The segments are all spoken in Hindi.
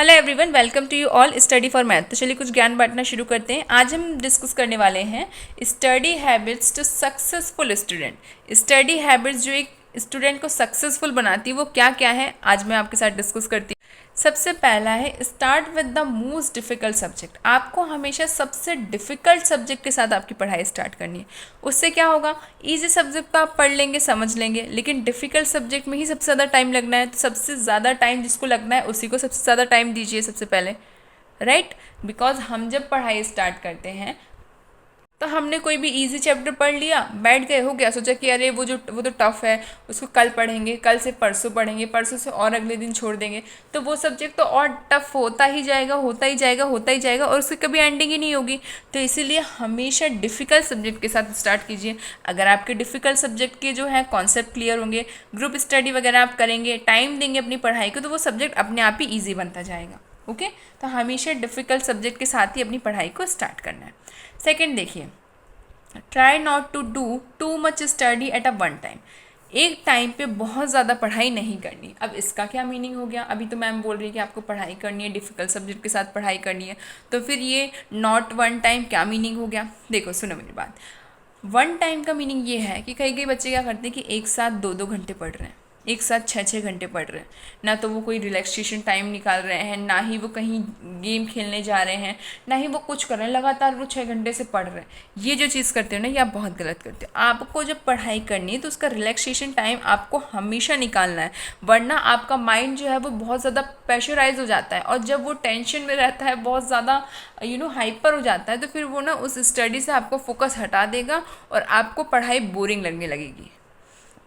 Hello everyone, welcome to you all study for math. तो चलिए कुछ ज्ञान बांटना शुरू करते हैं। आज हम डिस्कस करने वाले हैं study habits to successful student. Study habits जो एक स्टूडेंट को सक्सेसफुल बनाती है वो क्या क्या है, आज मैं आपके साथ डिस्कस करती हूँ। सबसे पहला है start with the most difficult subject. आपको हमेशा सबसे डिफ़िकल्ट सब्जेक्ट के साथ आपकी पढ़ाई स्टार्ट करनी है। उससे क्या होगा, ईजी सब्जेक्ट तो आप पढ़ लेंगे, समझ लेंगे, लेकिन डिफ़िकल्ट सब्जेक्ट में ही सबसे ज़्यादा टाइम लगना है। तो सबसे ज़्यादा टाइम जिसको लगना है उसी को सबसे ज़्यादा टाइम दीजिए सबसे पहले, राइट। बिकॉज हम जब पढ़ाई स्टार्ट करते हैं तो हमने कोई भी इजी चैप्टर पढ़ लिया, बैठ गए, हो गया, सोचा कि अरे वो तो टफ़ है, उसको कल पढ़ेंगे, कल से परसों पढ़ेंगे, परसों से और अगले दिन छोड़ देंगे। तो वो सब्जेक्ट तो और टफ होता ही जाएगा, होता ही जाएगा, होता ही जाएगा, और उसकी कभी एंडिंग ही नहीं होगी। तो इसीलिए हमेशा डिफ़िकल्ट सब्जेक्ट के साथ स्टार्ट कीजिए। अगर आपके डिफ़िकल्ट सब्जेक्ट के जो है कॉन्सेप्ट क्लियर होंगे, ग्रुप स्टडी वगैरह आप करेंगे, टाइम देंगे अपनी पढ़ाई को, तो वो सब्जेक्ट अपने आप ही ईजी बनता जाएगा। ओके, तो हमेशा डिफ़िकल्ट सब्जेक्ट के साथ ही अपनी पढ़ाई को स्टार्ट करना है। सेकेंड देखिए, try not to do too much study at a one time. एक टाइम पे बहुत ज़्यादा पढ़ाई नहीं करनी। अब इसका क्या मीनिंग हो गया, अभी तो मैम बोल रही है कि आपको पढ़ाई करनी है, डिफ़िकल्ट सब्जेक्ट के साथ पढ़ाई करनी है, तो फिर ये नॉट वन टाइम क्या मीनिंग हो गया। देखो सुनो मेरी बात, वन टाइम का मीनिंग ये है कि कई कई बच्चे क्या करते हैं कि एक साथ दो दो घंटे पढ़ रहे हैं, एक साथ छः छः घंटे पढ़ रहे हैं। ना तो वो कोई रिलैक्सेशन टाइम निकाल रहे हैं, ना ही वो कहीं गेम खेलने जा रहे हैं, ना ही वो कुछ कर रहे हैं, लगातार वो 6 घंटे से पढ़ रहे हैं। ये जो चीज़ करते हो ना, ये आप बहुत गलत करते हो। आपको जब पढ़ाई करनी है तो उसका रिलैक्सेशन टाइम आपको हमेशा निकालना है, वरना आपका माइंड जो है वो बहुत ज़्यादा प्रेशराइज हो जाता है, और जब वो टेंशन में रहता है, बहुत ज़्यादा हाइपर हो जाता है, तो फिर वो ना उस स्टडी से आपको फोकस हटा देगा और आपको पढ़ाई बोरिंग लगने लगेगी।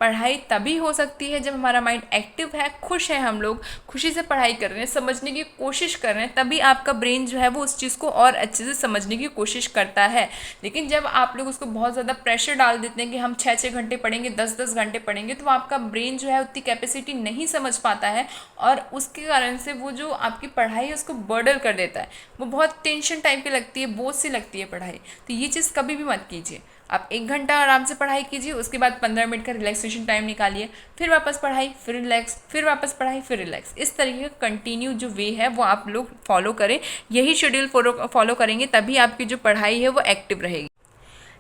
पढ़ाई तभी हो सकती है जब हमारा माइंड एक्टिव है, खुश है, हम लोग खुशी से पढ़ाई कर रहे हैं, समझने की कोशिश कर रहे हैं, तभी आपका ब्रेन जो है वो उस चीज़ को और अच्छे से समझने की कोशिश करता है। लेकिन जब आप लोग उसको बहुत ज़्यादा प्रेशर डाल देते हैं कि हम 6-6 घंटे पढ़ेंगे, 10-10 घंटे पढ़ेंगे, तो आपका ब्रेन जो है उतनी कैपेसिटी नहीं समझ पाता है, और उसके कारण से वो जो आपकी पढ़ाई है उसको बर्डन कर देता है। वो बहुत टेंशन टाइप की लगती है, बोझ सी लगती है पढ़ाई। तो ये चीज़ कभी भी मत कीजिए। आप 1 घंटा आराम से पढ़ाई कीजिए, उसके बाद 15 मिनट का रिलैक्सेशन टाइम निकालिए, फिर वापस पढ़ाई, फिर रिलैक्स, फिर वापस पढ़ाई, फिर रिलैक्स। इस तरीके का कंटिन्यू जो वे है वो आप लोग फॉलो करें। यही शेड्यूल फॉलो करेंगे तभी आपकी जो पढ़ाई है वो एक्टिव रहेगी।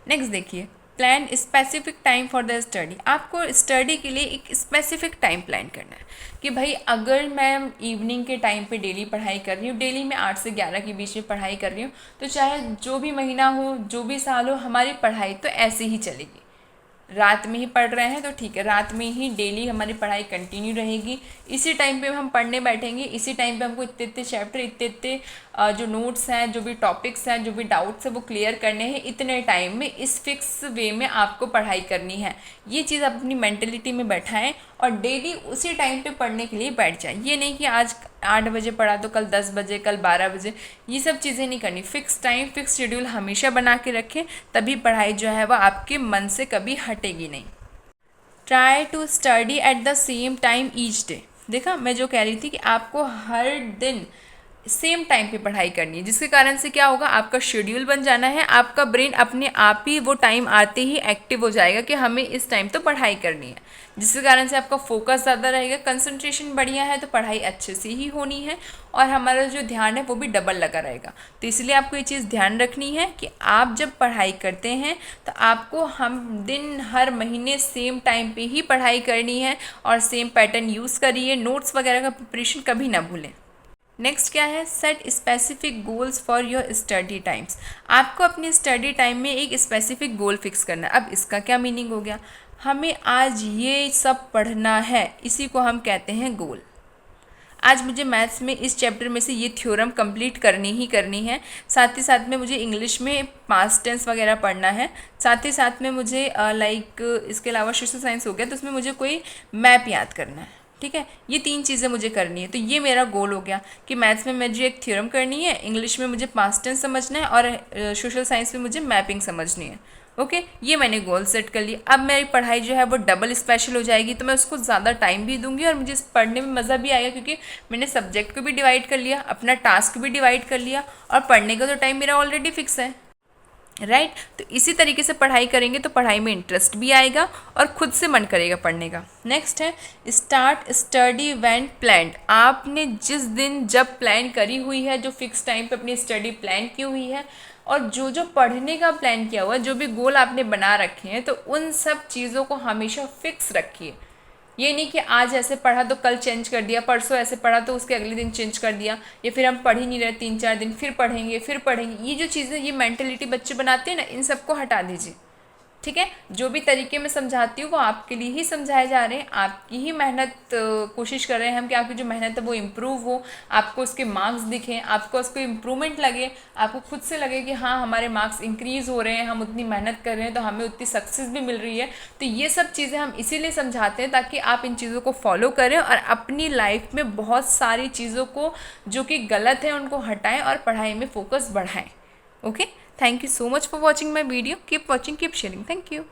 नेक्स्ट देखिए, plan specific time for the study. आपको स्टडी के लिए एक स्पेसिफिक टाइम प्लान करना है कि भाई अगर मैं इवनिंग के टाइम पे डेली पढ़ाई कर रही हूँ, डेली मैं 8 से 11 के बीच में पढ़ाई कर रही हूँ, तो चाहे जो भी महीना हो, जो भी साल हो, हमारी पढ़ाई तो ऐसे ही चलेगी। रात में ही पढ़ रहे हैं तो ठीक है, रात में ही डेली हमारी पढ़ाई कंटिन्यू रहेगी। इसी टाइम पे हम पढ़ने बैठेंगे, इसी टाइम पे हमको इतने इतने चैप्टर, इतने इतने जो नोट्स हैं, जो भी टॉपिक्स हैं, जो भी डाउट्स हैं वो क्लियर करने हैं। इतने टाइम में इस फिक्स वे में आपको पढ़ाई करनी है। ये चीज़ आप अपनी मेंटलिटी में बैठाएं और डेली उसी टाइम पे पढ़ने के लिए बैठ जाएं। ये नहीं कि आज 8 बजे पढ़ा तो कल 10 बजे, कल 12 बजे, ये सब चीज़ें नहीं करनी। फिक्स टाइम, फिक्स शेड्यूल हमेशा बना के रखें, तभी पढ़ाई जो है वह आपके मन से कभी हटेगी नहीं। Try to study at the same time each day. देखा मैं जो कह रही थी कि आपको हर दिन सेम टाइम पे पढ़ाई करनी है, जिसके कारण से क्या होगा, आपका शेड्यूल बन जाना है। आपका ब्रेन अपने आप ही वो टाइम आते ही एक्टिव हो जाएगा कि हमें इस टाइम तो पढ़ाई करनी है, जिसके कारण से आपका फोकस ज़्यादा रहेगा, कंसंट्रेशन बढ़िया है, तो पढ़ाई अच्छे से ही होनी है, और हमारा जो ध्यान है वो भी डबल लगा रहेगा। तो इसलिए आपको ये चीज़ ध्यान रखनी है कि आप जब पढ़ाई करते हैं तो आपको हम दिन हर महीने सेम टाइम पे ही पढ़ाई करनी है, और सेम पैटर्न यूज़ करिए। नोट्स वगैरह का प्रिपरेशन कभी ना भूलें। नेक्स्ट क्या है, set specific goals for your study times. आपको अपनी स्टडी टाइम में एक स्पेसिफिक गोल फिक्स करना है। अब इसका क्या मीनिंग हो गया, हमें आज ये सब पढ़ना है, इसी को हम कहते हैं गोल। आज मुझे मैथ्स में इस चैप्टर में से ये थ्योरम कंप्लीट करनी ही करनी है, साथ ही साथ में मुझे इंग्लिश में पास्ट टेंस वगैरह पढ़ना है, साथ ही साथ में मुझे इसके अलावा सोशल साइंस हो गया तो उसमें मुझे कोई मैप याद करना है। ठीक है, ये 3 चीज़ें मुझे करनी है। तो ये मेरा गोल हो गया कि मैथ्स में मुझे एक थ्योरम करनी है, इंग्लिश में मुझे पास्ट टेंस समझना है, और सोशल साइंस में मुझे मैपिंग समझनी है। ओके, ये मैंने गोल सेट कर लिया। अब मेरी पढ़ाई जो है वो डबल स्पेशल हो जाएगी, तो मैं उसको ज़्यादा टाइम भी दूंगी और मुझे पढ़ने में मज़ा भी आएगा, क्योंकि मैंने सब्जेक्ट को भी डिवाइड कर लिया, अपना टास्क भी डिवाइड कर लिया, और पढ़ने का तो टाइम मेरा ऑलरेडी फिक्स है। राइट। तो इसी तरीके से पढ़ाई करेंगे तो पढ़ाई में इंटरेस्ट भी आएगा और खुद से मन करेगा पढ़ने का। नेक्स्ट है स्टार्ट स्टडी व्हेन प्लान्ड। आपने जिस दिन जब प्लान करी हुई है, जो फिक्स टाइम पे अपनी स्टडी प्लान की हुई है और जो जो पढ़ने का प्लान किया हुआ है, जो भी गोल आपने बना रखे हैं, तो उन सब चीज़ों को हमेशा फिक्स रखिए। ये नहीं कि आज ऐसे पढ़ा तो कल चेंज कर दिया, परसों ऐसे पढ़ा तो उसके अगले दिन चेंज कर दिया, या फिर हम पढ़ ही नहीं रहे 3-4 दिन, फिर पढ़ेंगे। ये जो चीज़ें, ये मेंटेलिटी बच्चे बनाते हैं ना, इन सबको हटा दीजिए। ठीक है, जो भी तरीके मैं समझाती हूँ वो आपके लिए ही समझाए जा रहे हैं, आपकी ही मेहनत, कोशिश कर रहे हैं हम कि आपकी जो मेहनत है वो इम्प्रूव हो, आपको उसके मार्क्स दिखें, आपको उसको इम्प्रूवमेंट लगे, आपको खुद से लगे कि हाँ हमारे मार्क्स इंक्रीज़ हो रहे हैं, हम उतनी मेहनत कर रहे हैं तो हमें उतनी सक्सेस भी मिल रही है। तो ये सब चीज़ें हम इसीलिए समझाते हैं ताकि आप इन चीज़ों को फॉलो करें और अपनी लाइफ में बहुत सारी चीज़ों को जो कि गलत है उनको हटाएं और पढ़ाई में फोकस बढ़ाएं। Okay, thank you so much for watching my video. Keep watching, keep sharing. Thank you.